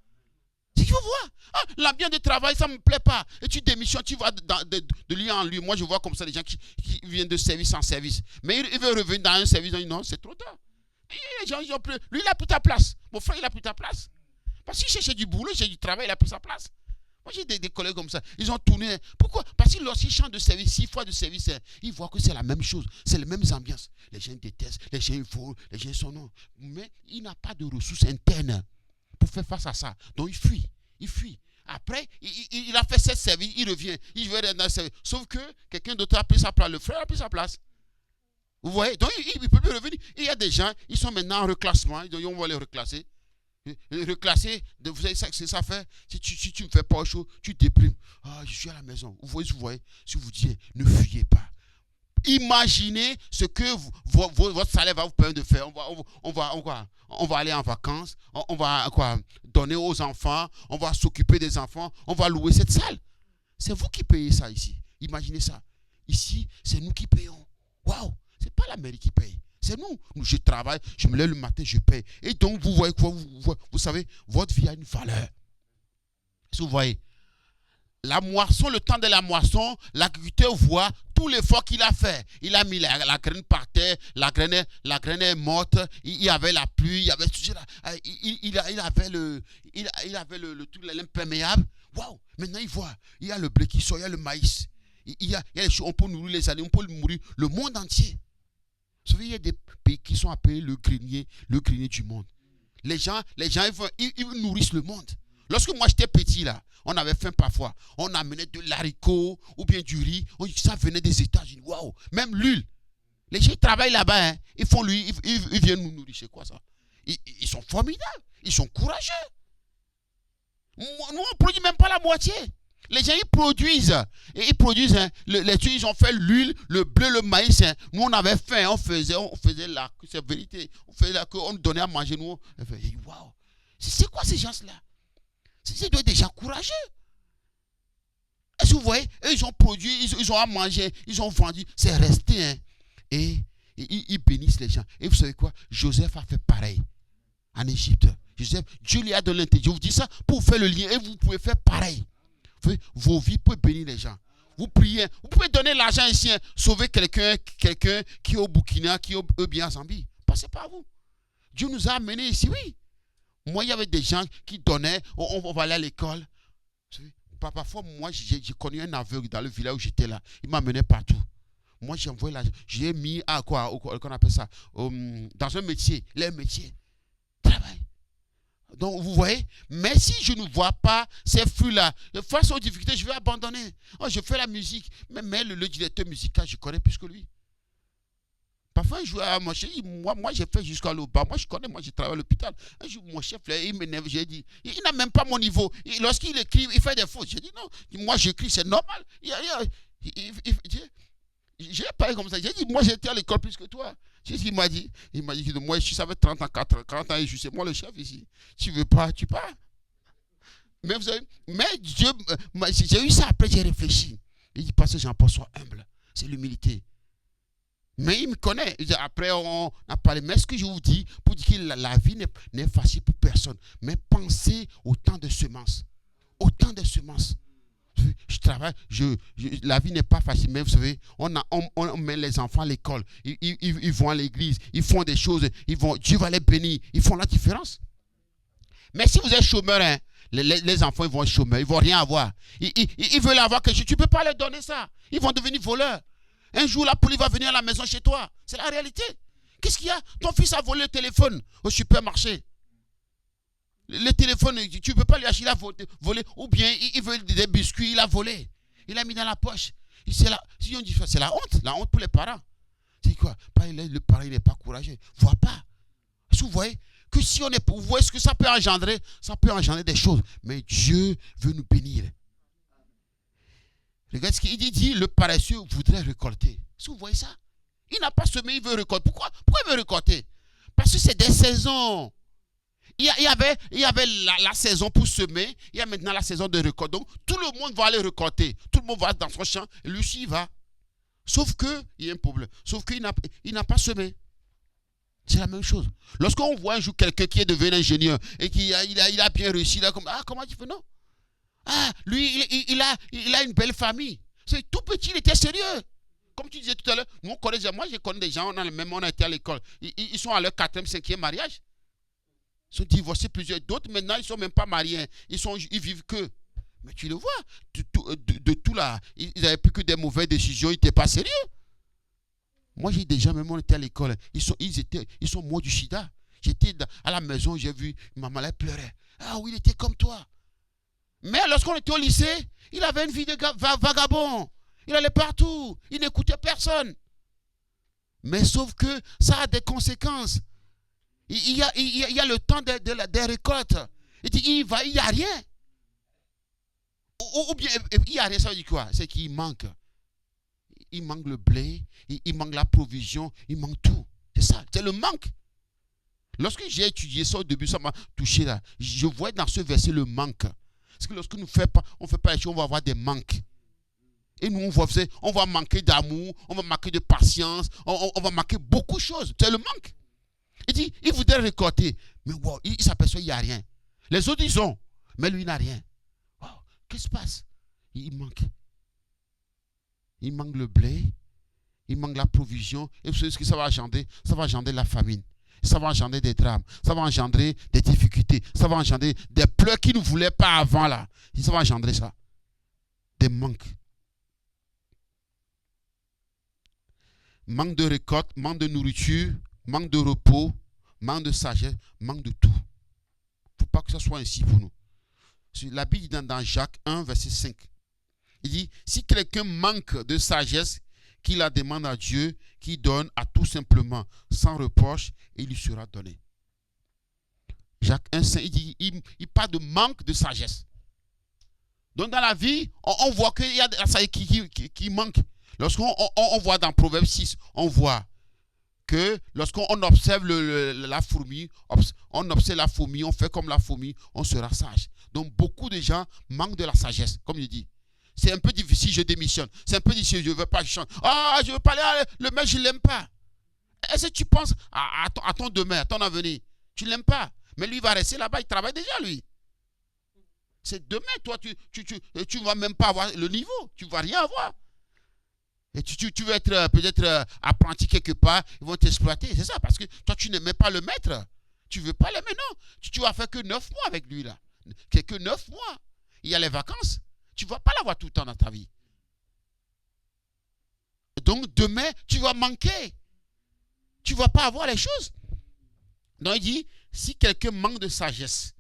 C'est qu'il faut voir. Ah, l'ambiance de travail, ça ne me plaît pas. Et tu démissionnes, tu vas de lieu en lieu. Moi, je vois comme ça des gens qui viennent de service en service. Mais il veut revenir dans un service. Non, c'est trop tard. Et les gens, ils ont plus. Lui, il a pris ta place. Mon frère, il a pris ta place. Parce qu'il cherchait du boulot, il cherchait du travail, il a pris sa place. Moi, j'ai des collègues comme ça. Ils ont tourné. Pourquoi? Parce que lorsqu'ils changent de service, 6 fois de service, ils voient que c'est la même chose. C'est les mêmes ambiances. Les gens détestent, les gens font, les gens sont non. Mais il n'a pas de ressources internes pour faire face à ça. Donc, il fuit. Il fuit. Après, il a fait 7 services, il revient. Il veut être dans le service. Sauf que quelqu'un d'autre a pris sa place. Le frère a pris sa place. Vous voyez? Donc, il ne peut plus revenir. Il y a des gens, ils sont maintenant en reclassement. Donc, on va les reclasser. Reclasser, vous savez ça que ça fait. Si tu ne fais pas chaud, tu déprimes. Ah, je suis à la maison. Vous voyez, si vous dites, ne fuyez pas. Imaginez ce que votre salaire va vous permettre de faire. On va aller en vacances. On va donner aux enfants. On va s'occuper des enfants. On va louer cette salle. C'est vous qui payez ça ici. Imaginez ça. Ici, c'est nous qui payons. Waouh! Ce n'est pas la mairie qui paye. C'est nous. Je travaille, je me lève le matin, je paye. Et donc, vous voyez quoi? Vous savez, votre vie a une valeur. Si vous voyez, la moisson, le temps de la moisson, l'agriculteur voit tout l'effort qu'il a fait. Il a mis la graine par terre, la graine est morte, il y avait la pluie, il y avait tout ça. Il avait l'imperméable. Waouh! Maintenant, il voit, il y a le blé qui sort, il y a le maïs. Il y a les choses, on peut nourrir les animaux, on peut nourrir le monde entier. Vous savez, il y a des pays qui sont appelés le grenier du monde. Les gens ils nourrissent le monde. Lorsque moi j'étais petit là, on avait faim parfois. On amenait de l'haricot ou bien du riz. Ça venait des États-Unis. Waouh! Même l'huile. Les gens travaillent là-bas. Hein. Ils viennent nous nourrir. C'est quoi ça? Ils sont formidables. Ils sont courageux. Nous, on ne produit même pas la moitié. Les gens, ils produisent. Et ils produisent. Hein, ils ont fait l'huile, le blé, le maïs. Hein. Nous, on avait faim. On faisait la. C'est vérité. On nous donnait à manger. Nous, waouh! C'est quoi ces gens-là? C'est des gens courageux. Est-ce que vous voyez? Eux, ils ont produit, ils ont à manger, ils ont vendu. C'est resté. Hein. Et ils bénissent les gens. Et vous savez quoi? Joseph a fait pareil en Égypte. Joseph, Dieu lui a donné l'intelligence. Je vous dis ça pour faire le lien. Et vous pouvez faire pareil. Vos vies peuvent bénir les gens. Vous priez. Vous pouvez donner l'argent ici. Hein, sauver quelqu'un qui est au Burkina, qui est bien en Zambie. Passez par vous. Dieu nous a amenés ici, oui. Moi, il y avait des gens qui donnaient, on va aller à l'école. Parfois, moi, j'ai connu un aveugle dans le village où j'étais là. Il m'amenait partout. Moi, j'ai envoyé l'argent. J'ai mis à quoi, qu'on appelle ça, dans un métier, les métiers. Travail. Donc, vous voyez, mais si je ne vois pas ces fruits-là, face aux difficultés, je vais abandonner. Oh, je fais la musique. Mais le directeur musical, je connais plus que lui. Parfois, je jouais à mon chef, moi j'ai fait jusqu'à l'Oba. Moi, je connais, moi, j'ai travaillé à l'hôpital. Un jour, mon chef, là, il m'énerve. J'ai dit, il n'a même pas mon niveau. Lorsqu'il écrit, il fait des fautes. J'ai dit, non, moi, j'écris, c'est normal. J'ai parlé comme ça. J'ai dit, moi, j'étais à l'école plus que toi. Il m'a dit que moi, je savais 30 ans, 40 ans, et je suis moi le chef ici. Tu veux pas, tu pars. Mais vous savez, Dieu, j'ai eu ça après, j'ai réfléchi. Il dit, parce que Jean-Paul, sois humble. C'est l'humilité. Mais il me connaît. Après, on a parlé. Mais ce que je vous dis, pour dire que la vie n'est facile pour personne. Mais pensez au temps de semences. Au temps de semences. Je travaille. La vie n'est pas facile. Mais vous savez, on met les enfants à l'école. Ils vont à l'église. Ils font des choses. Dieu va les bénir. Ils font la différence. Mais si vous êtes chômeur, hein, les enfants ils vont être chômeurs. Ils ne vont rien avoir. Ils veulent avoir quelque chose. Tu ne peux pas leur donner ça. Ils vont devenir voleurs. Un jour, la police va venir à la maison chez toi. C'est la réalité. Qu'est-ce qu'il y a? Ton fils a volé le téléphone au supermarché. Le téléphone, tu ne peux pas lui acheter, il a volé. Ou bien, il veut des biscuits, il a volé. Il a mis dans la poche. Si on dit ça, c'est la honte pour les parents. C'est quoi? Le parent, il n'est pas courageux. Il ne voit pas. Est-ce que vous voyez que si on est... Vous voyez ce que ça peut engendrer? Ça peut engendrer des choses. Mais Dieu veut nous bénir. Regarde ce qu'il dit, le paresseux voudrait récolter. Est-ce que vous voyez ça? Il n'a pas semé, il veut récolter. Pourquoi il veut récolter? Parce que c'est des saisons. Il y avait la saison pour semer, il y a maintenant la saison de récolte. Donc, tout le monde va aller récolter. Tout le monde va dans son champ, et lui aussi, il va. Sauf qu'il y a un problème. Sauf qu'il n'a pas semé. C'est la même chose. Lorsqu'on voit un jour quelqu'un qui est devenu ingénieur et qu'il a bien réussi, là, comme, comment tu fais? Non. Lui, il a une belle famille. C'est tout petit, il était sérieux. Comme tu disais tout à l'heure, moi je connais des gens, on a été à l'école. Ils sont à leur 4e, 5e mariage. Ils sont divorcés plusieurs. D'autres, maintenant, ils ne sont même pas mariés. Ils vivent que. Mais tu le vois, de tout là, ils n'avaient plus que des mauvaises décisions, ils n'étaient pas sérieux. Moi, j'ai des gens, même on était à l'école, ils sont morts du sida. J'étais à la maison, j'ai vu, maman, elle pleurait. Ah oui, il était comme toi. Mais lorsqu'on était au lycée, il avait une vie de vagabond. Il allait partout. Il n'écoutait personne. Mais sauf que ça a des conséquences. Il y a le temps des récoltes. Il n'y a rien. Ou bien, il n'y a rien, ça veut dire quoi? C'est qu'il manque. Il manque le blé, il manque la provision, il manque tout. C'est ça, c'est le manque. Lorsque j'ai étudié ça au début, ça m'a touché là. Je vois dans ce verset le manque. Parce que lorsque on ne fait pas les choses, on va avoir des manques. Et nous, on va manquer d'amour, on va manquer de patience, on va manquer beaucoup de choses. C'est le manque. Il dit, il voudrait récolter, mais wow, il s'aperçoit qu'il n'y a rien. Les autres, ils ont, mais lui, il n'a rien. Wow, qu'est-ce qui se passe? Il manque. Il manque le blé, il manque la provision. Et vous savez ce que ça va engendrer? Ça va engendrer la famine. Ça va engendrer des drames. Ça va engendrer des difficultés. Ça va engendrer des pleurs qu'il ne voulait pas avant là. Ça va engendrer ça. Des manques. Manque de récolte, manque de nourriture, manque de repos, manque de sagesse, manque de tout. Il ne faut pas que ça soit ainsi pour nous. La Bible dit dans Jacques 1, verset 5. Il dit, si quelqu'un manque de sagesse, qu'il la demande à Dieu, qui donne à tout simplement, sans reproche, et il lui sera donné. Jacques 1, 5, il dit, il parle de manque de sagesse. Donc dans la vie, on voit qu'il y a la sagesse qui manque. Lorsqu'on voit dans Proverbe 6, on voit que lorsqu'on observe la fourmi, on fait comme la fourmi, on sera sage. Donc beaucoup de gens manquent de la sagesse, comme je dis. C'est un peu difficile, je démissionne. C'est un peu difficile, je ne veux pas, je chante. Ah, je ne veux pas aller, le mec, je ne l'aime pas. Est-ce que tu penses à ton demain, à ton avenir? Tu ne l'aimes pas. Mais lui, il va rester là-bas, il travaille déjà, lui. C'est demain, toi, tu ne vas même pas avoir le niveau. Tu ne vas rien avoir. Et tu veux être peut-être apprenti quelque part, ils vont t'exploiter. C'est ça, parce que toi, tu n'aimais pas le maître. Tu ne veux pas l'aimer, non. Tu vas faire que 9 mois avec lui, là. Que 9 mois. Il y a les vacances. Tu ne vas pas l'avoir tout le temps dans ta vie. Donc, demain, tu vas manquer. Tu ne vas pas avoir les choses. Donc, il dit, si quelqu'un manque de sagesse,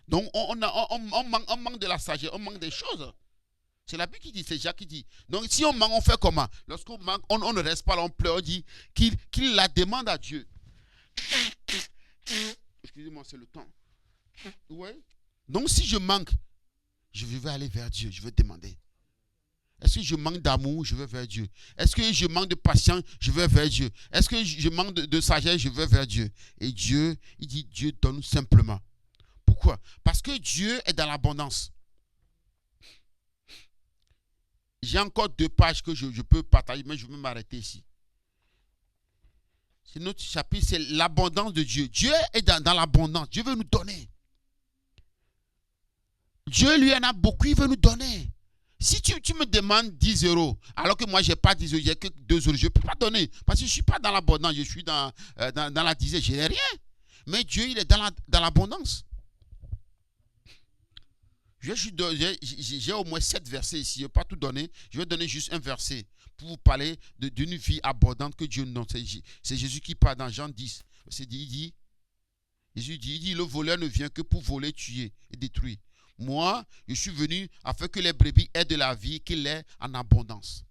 donc on manque de la sagesse, on manque des choses. C'est la Bible qui dit, c'est Jacques qui dit. Donc, si on manque, on fait comment? Lorsqu'on manque, on ne reste pas là, on pleure, on dit qu'il la demande à Dieu. Excusez-moi, c'est le temps. Ouais. Donc, si je manque, je vais aller vers Dieu, je vais demander. Est-ce que je manque d'amour, je vais vers Dieu. Est-ce que je manque de patience, je vais vers Dieu. Est-ce que je manque de sagesse, je vais vers Dieu. Et Dieu, il dit, Dieu donne simplement. Pourquoi? Parce que Dieu est dans l'abondance. J'ai encore 2 pages que je peux partager, mais je vais m'arrêter ici. C'est notre chapitre, c'est l'abondance de Dieu. Dieu est dans l'abondance. Dieu veut nous donner. Dieu lui en a beaucoup, il veut nous donner. Si tu me demandes 10 euros, alors que moi je n'ai pas 10 euros, j'ai que 2 euros, je ne peux pas donner. Parce que je ne suis pas dans l'abondance, je suis dans la dizaine, je n'ai rien. Mais Dieu, il est dans l'abondance. J'ai au moins 7 versets ici, je ne vais pas tout donner. Je vais donner juste un verset pour vous parler d'une vie abondante que Dieu nous donne. C'est Jésus qui parle dans Jean 10. Jésus dit, le voleur ne vient que pour voler, tuer et détruire. Moi, je suis venu afin que les brebis aient de la vie, qu'il ait en abondance.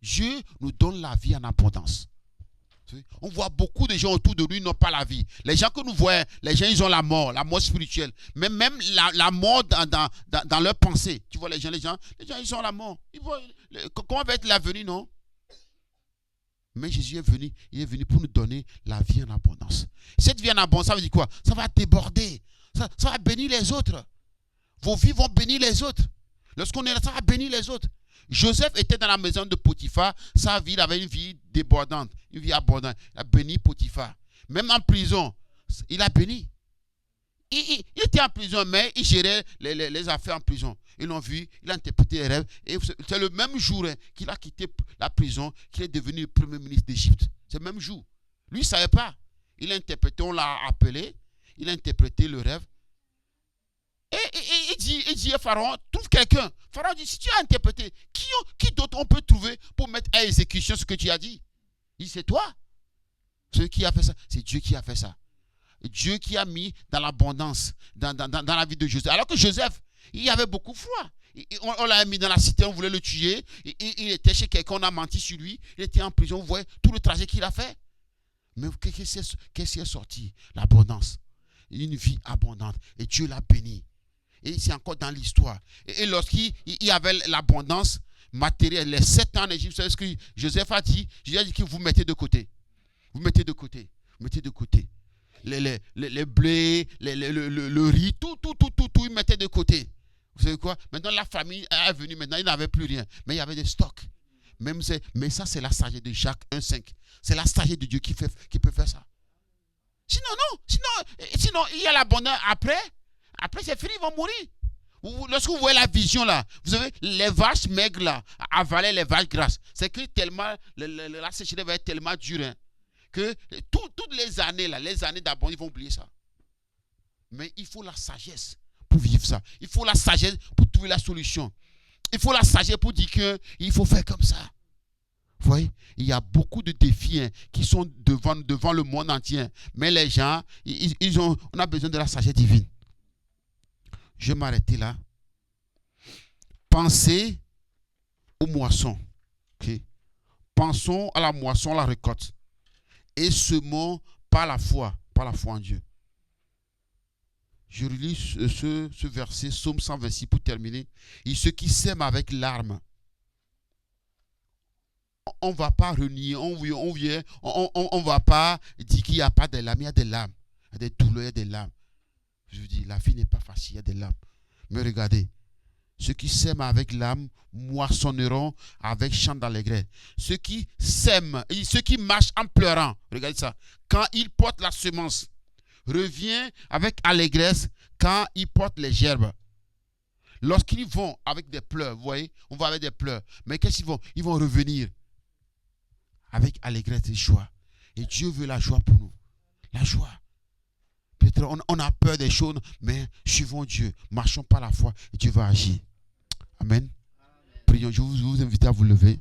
Dieu nous donne la vie en abondance. On voit beaucoup de gens autour de lui n'ont pas la vie. Les gens que nous voyons, les gens, ils ont la mort spirituelle. Mais même la mort dans leur pensée. Tu vois, les gens, ils ont la mort. Comment va être l'avenir, non? Mais Jésus est venu, il est venu pour nous donner la vie en abondance. Cette vie en abondance, ça veut dire quoi? Ça va déborder. Ça va bénir les autres. Vos vies vont bénir les autres. Lorsqu'on est là, ça va bénir les autres. Joseph était dans la maison de Potiphar. Sa vie, il avait une vie débordante, une vie abondante. Il a béni Potiphar. Même en prison, il a béni. Il était en prison, mais il gérait les affaires en prison. Ils l'ont vu, il a interprété les rêves. Et c'est le même jour qu'il a quitté la prison, qu'il est devenu le premier ministre d'Égypte. C'est le même jour. Lui, il ne savait pas. Il a interprété, on l'a appelé. Il a interprété le rêve. Et il dit à Pharaon, trouve quelqu'un. Pharaon dit, si tu as interprété, qui d'autre on peut trouver pour mettre à exécution ce que tu as dit? Il dit, c'est toi. Celui qui a fait ça, c'est Dieu qui a fait ça. Dieu qui a mis dans l'abondance, dans la vie de Joseph. Alors que Joseph, il avait beaucoup froid. On l'a mis dans la cité, on voulait le tuer. Il était chez quelqu'un, on a menti sur lui. Il était en prison, vous voyez tout le trajet qu'il a fait. Mais qu'est-ce qui est sorti? L'abondance. Une vie abondante. Et Dieu l'a béni. Et c'est encore dans l'histoire. Et lorsqu'il y avait l'abondance matérielle, les 7 ans en Égypte, c'est ce que Joseph a dit. Jésus a dit que vous mettez de côté. Vous mettez de côté. Vous mettez de côté. Les blés, le riz, tout, il mettait de côté. Vous savez quoi? Maintenant, la famille est venue, maintenant, il n'avait plus rien. Mais il y avait des stocks. Mais ça, c'est la sagesse de Jacques 1,5. C'est la sagesse de Dieu qui peut faire ça. Sinon, non. Sinon, il y a l'abondance après. Après, c'est fini, ils vont mourir. Lorsque vous voyez la vision là, vous savez, les vaches maigres là, avalaient les vaches grasses. C'est que tellement, la sécheresse va être tellement dure, hein, que toutes les années là, les années d'abondance, ils vont oublier ça. Mais il faut la sagesse pour vivre ça. Il faut la sagesse pour trouver la solution. Il faut la sagesse pour dire qu'il faut faire comme ça. Vous voyez, il y a beaucoup de défis, hein, qui sont devant le monde entier. Mais les gens, on a besoin de la sagesse divine. Je vais m'arrêter là. Pensez aux moissons. Okay? Pensons à la moisson, à la récolte. Et semons par la foi en Dieu. Je relis ce verset, Psaume 126 pour terminer. Et ceux qui sèment avec larmes, on ne va pas renier, on ne va pas dire qu'il n'y a pas de larmes. Il y a des larmes, il y a des douleurs, il y a des larmes. Je vous dis, la vie n'est pas facile, il y a des larmes. Mais regardez, ceux qui sèment avec larmes moissonneront avec chant d'allégresse. Ceux qui sèment, ceux qui marchent en pleurant, regardez ça, quand ils portent la semence, revient avec allégresse quand ils portent les gerbes. Lorsqu'ils vont avec des pleurs, vous voyez, on va avec des pleurs. Mais qu'est-ce qu'ils vont? Ils vont revenir avec allégresse et joie. Et Dieu veut la joie pour nous. La joie. Peut-être on a peur des choses, mais suivons Dieu. Marchons par la foi et Dieu va agir. Amen. Prions. Je vous invite à vous lever.